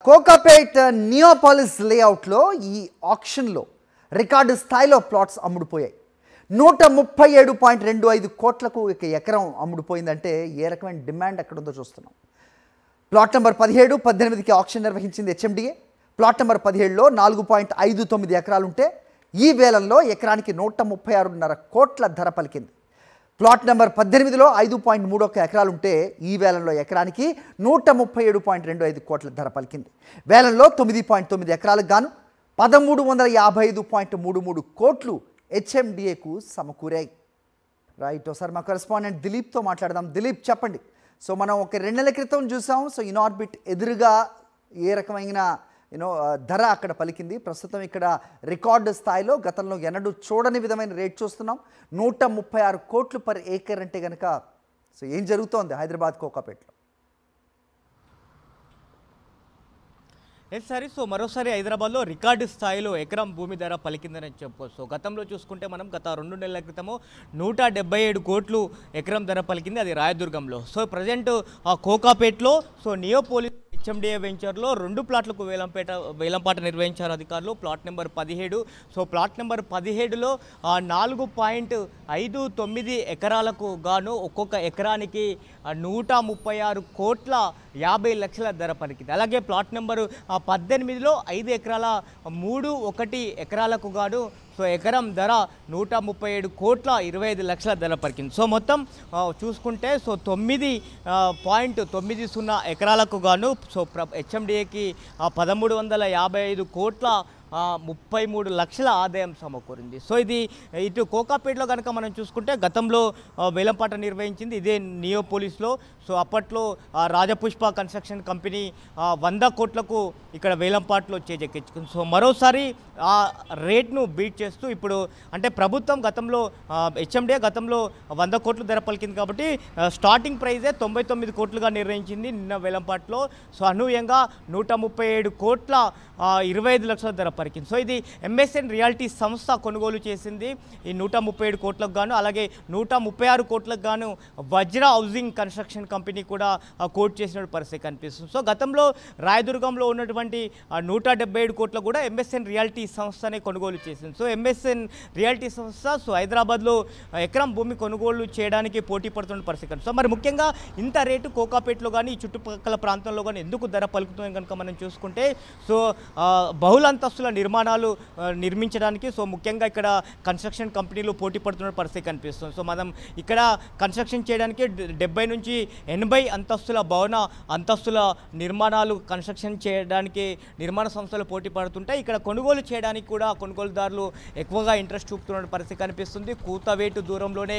Kokapet Neopolis లేఅవుట్లో ఈ ఆక్షన్లో record స్థాయిలో ప్లాట్స్ అమ్ముడుపోయాయి. 137.25 కోట్లకు ఎకరం అమ్ముడుపోయిందంటే ఏ రకమైన డిమాండ్ ఎక్కడ ఉందో చూస్తున్నాం. ప్లాట్ నెంబర్ 17, 18కి ఆక్షన్ నిర్వహించింది హెచ్ఎండిఏ. ప్లాట్ నెంబర్ 17లో 4.59 ఎకరాలుంటే ఈ వేలంలో ఎకరానికి 136.5 కోట్ల ధర పలికింది. ప్లాట్ నెంబర్ 18లో 5.31 ఎకరాలుంటే ఈ వేలంలో ఎకరానికి 137.25 కోట్ల ధర పలికింది. వేలంలో 9.9 ఎకరాలకు గాను 1355.33 కోట్లు హెచ్ఎండిఏకు సమకూరాయి. రైట్, ఒకసారి మా కరెస్పాండెంట్ దిలీప్తో మాట్లాడదాం. దిలీప్, చెప్పండి. సో మనం ఒక 2 నెలల క్రితం చూసాం. సో ఇన్ఆర్బిట్ ఎదురుగా ఏ రకమైన ధర అక్కడ పలికింది. ప్రస్తుతం ఇక్కడ రికార్డు స్థాయిలో గతంలో ఎన్నడూ చూడని విధమైన రేట్ చూస్తున్నాం. 136 కోట్లు పర్ ఏకర్ అంటే కనుక సో ఏం జరుగుతోంది హైదరాబాద్ కోకాపేట్లో? సరే, సో మరోసారి హైదరాబాద్లో రికార్డు స్థాయిలో ఎకరం భూమి ధర పలికిందని చెప్పొచ్చు. గతంలో చూసుకుంటే మనం గత 2 నెలల క్రితము 177 కోట్లు ఎకరం ధర పలికింది, అది రాయదుర్గంలో. సో ప్రజెంట్ కోకాపేట్లో సో నియోపోలిస్ హెచ్ఎండిఏ వెంచర్లో 2 ప్లాట్లకు వేలంపాట నిర్వహించారు అధికారులు. Plot number 17. So plot number 17లో 4.59 ఎకరాలకు గాను ఒక్కొక్క ఎకరానికి 136 కోట్ల 50 లక్షల ధర పలికింది. అలాగే ప్లాట్ నెంబరు 18లో 5 ఎకరాల 3.1 ఎకరాలకు గాను సో ఎకరం ధర 137 కోట్ల 25 లక్షల ధర పలికింది. సో మొత్తం చూసుకుంటే సో 9.90 ఎకరాలకు గాను సో హెచ్ఎండిఏకి 1355 కోట్ల 33 లక్షల ఆదాయం సమకూరింది. సో ఇది ఇటు కోకాపేట్లో కనుక మనం చూసుకుంటే గతంలో వేలంపాట నిర్వహించింది ఇదే నియోపోలిస్లో. సో అప్పట్లో రాజపుష్ప కన్స్ట్రక్షన్ కంపెనీ 100 కోట్లకు ఇక్కడ వేలంపాట్లో చేజెక్కించుకుంది. సో మరోసారి ఆ రేట్ను బీట్ చేస్తూ ఇప్పుడు అంటే ప్రభుత్వం గతంలో హెచ్ఎండిఏ గతంలో 100 కోట్లు ధర పలికింది కాబట్టి స్టార్టింగ్ ప్రైజే 99 కోట్లుగా నిర్ణయించింది నిన్న వేలంపాట్లో. సో అనూహ్యంగా 137 కోట్ల 25 లక్షల ధర పలికింది. సో ఇది ఎంఎస్ఎన్ రియాలిటీ సంస్థ కొనుగోలు చేసింది ఈ 137 కోట్లకు గాను. అలాగే 136 కోట్లకు గాను వజ్ర హౌసింగ్ కన్స్ట్రక్షన్ కంపెనీ కూడా కోట్ చేసిన పరిస్థితి కనిపిస్తుంది. సో గతంలో రాయదుర్గంలో ఉన్నటువంటి 177 కోట్ల కూడా ఎంఎస్ఎన్ రియాలిటీ సంస్థనే కొనుగోలు చేసింది. సో ఎంఎస్ఎన్ రియాలిటీ సంస్థ సో హైదరాబాద్లో ఎకరం భూమి కొనుగోలు చేయడానికి పోటీ పడుతున్న పరిస్థితి కనిపిస్తుంది. సో మరి ముఖ్యంగా ఇంత రేటు కోకాపేట్లో కానీ ఈ చుట్టుపక్కల ప్రాంతంలో కానీ ఎందుకు ధర పలుకుతుంది కనుక మనం చూసుకుంటే సో బహుళ అంతస్తుల నిర్మాణాలు నిర్మించడానికి సో ముఖ్యంగా ఇక్కడ కన్స్ట్రక్షన్ కంపెనీలు పోటీ పడుతున్న పరిస్థితి కనిపిస్తుంది. సో మనం ఇక్కడ కన్స్ట్రక్షన్ చేయడానికి 70 నుంచి 80 అంతస్తుల భవన అంతస్తుల నిర్మాణాలు కన్స్ట్రక్షన్ చేయడానికి నిర్మాణ సంస్థలు పోటీ పడుతుంటాయి. ఇక్కడ కొనుగోలు చేయడానికి కూడా కొనుగోలుదారులు ఎక్కువగా ఇంట్రెస్ట్ చూపుతున్న పరిస్థితి కనిపిస్తుంది. కూతవేటు దూరంలోనే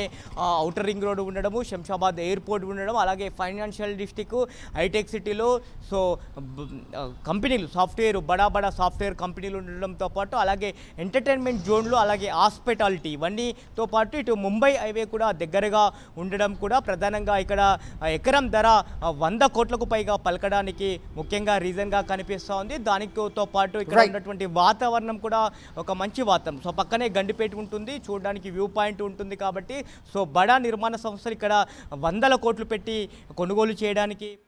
ఔటర్ రింగ్ రోడ్డు ఉండడము, శంషాబాద్ ఎయిర్పోర్ట్ ఉండడం, అలాగే ఫైనాన్షియల్ డిస్ట్రిక్ట్, హైటెక్ సిటీలో సో కంపెనీలు సాఫ్ట్వేర్ బడా సాఫ్ట్వేర్ కంపెనీలు ఉండడంతో పాటు అలాగే ఎంటర్టైన్మెంట్ జోన్లు, అలాగే హాస్పిటాలిటీ ఇవన్నీతో పాటు ఇటు ముంబై హైవే కూడా దగ్గరగా ఉండడం కూడా ప్రధానంగా ఇక్కడ ఎకరం ధర 100 కోట్లకు పైగా పలకడానికి ముఖ్యంగా రీజన్గా కనిపిస్తూ ఉంది. దానితో పాటు ఇక్కడ ఉన్నటువంటి వాతావరణం కూడా ఒక మంచి వాతావరణం. సో పక్కనే గండిపేట ఉంటుంది, చూడడానికి వ్యూ పాయింట్ ఉంటుంది కాబట్టి సో బడా నిర్మాణ సంస్థలు ఇక్కడ 100 కోట్లు పెట్టి కొనుగోలు చేయడానికి